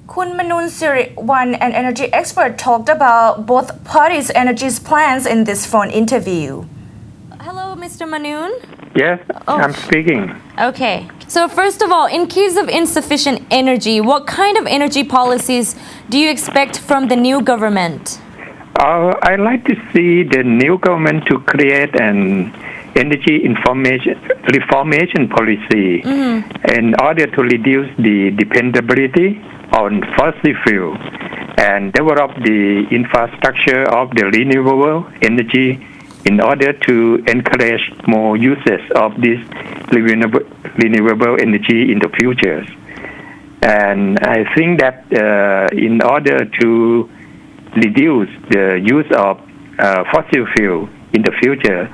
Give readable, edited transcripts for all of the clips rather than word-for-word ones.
Khun Manoon, Siriwan, an energy expert, talked about both parties' energy plans in this phone interview. Hello, Mr. Manoon. Yes, I'm speaking. Okay. So first of all, in case of insufficient energy, what kind of energy policies do you expect from the new government? I'd like to see the new government to create an energy reformation policy in order to reduce the dependability on fossil fuel and develop the infrastructure of the renewable energy in order to encourage more uses of this renewable energy in the future. And I think that in order to reduce the use of fossil fuel in the future,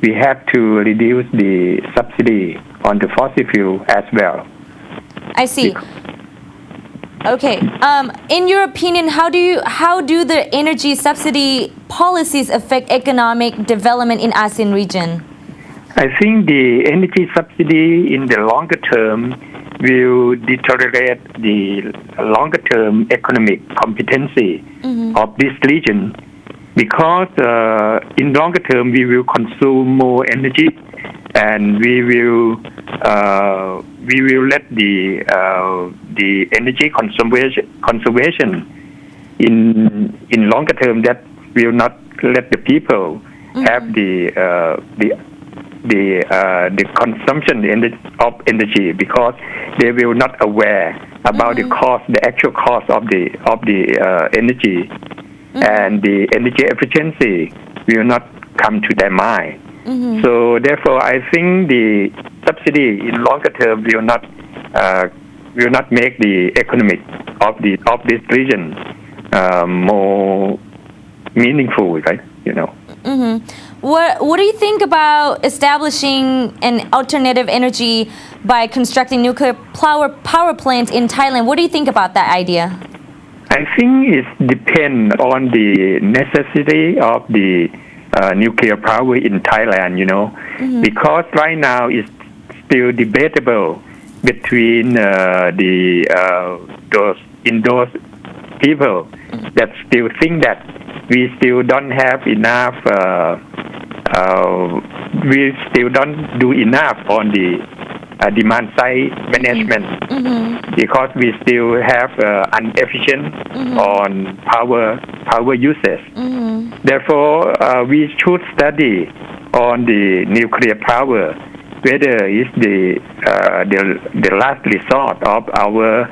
we have to reduce the subsidy on the fossil fuel as well. I see. Okay. In your opinion, how do the energy subsidy policies affect economic development in ASEAN region? I think the energy subsidy in the longer term will deteriorate the longer term economic competency of this region, because in longer term we will consume more energy and we will let the energy conservation in longer term, that will not let the people have the consumption of energy, because they will not aware about the actual cost of the energy, and the energy efficiency will not come to their mind. So therefore, I think the subsidy in longer term will not make the economic of this region more meaningful, right? What do you think about establishing an alternative energy by constructing nuclear power plants in Thailand? What do you think about that idea? I think it depends on the necessity of the nuclear power in Thailand, because right now it's still debatable between those people that still think that we still don't have enough, we still don't do enough on the demand side management, because we still have inefficient on power uses. Therefore, we should study on the nuclear power, whether it's the last resort of our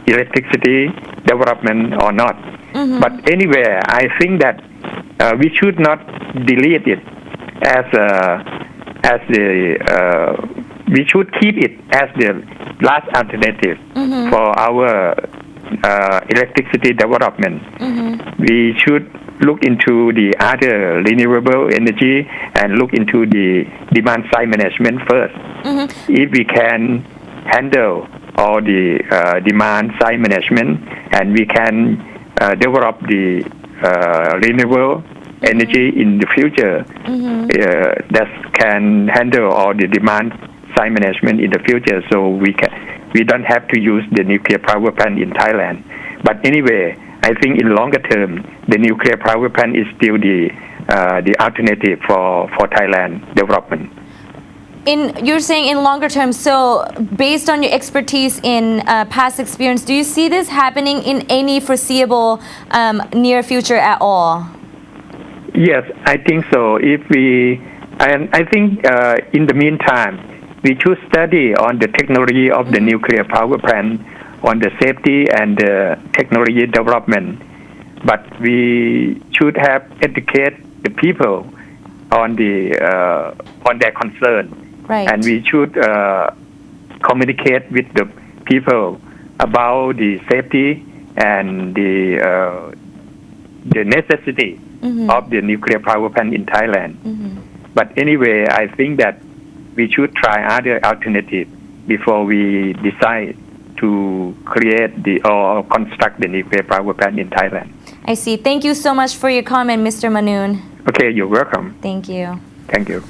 electricity development or not. But anyway, I think that we should not delete it we should keep it as the last alternative for our electricity development. We should look into the other renewable energy and look into the demand side management first. If we can handle all the demand side management, and we can develop the renewable energy in the future that can handle all the demand side management in the future, so we don't have to use the nuclear power plant in Thailand. But anyway, I think in longer term, the nuclear power plant is still the alternative for Thailand development. You're saying in longer term, so based on your expertise in past experience, do you see this happening in any foreseeable near future at all? Yes, I think so. I think in the meantime, we should study on the technology of the nuclear power plant, on the safety and the technology development. But we should have educate the people on their concern. Right. And we should communicate with the people about the safety and the necessity of the nuclear power plant in Thailand. But anyway, I think that we should try other alternatives before we decide to create or construct the nuclear power plant in Thailand. I see. Thank you so much for your comment, Mr. Manoon. Okay, you're welcome. Thank you. Thank you.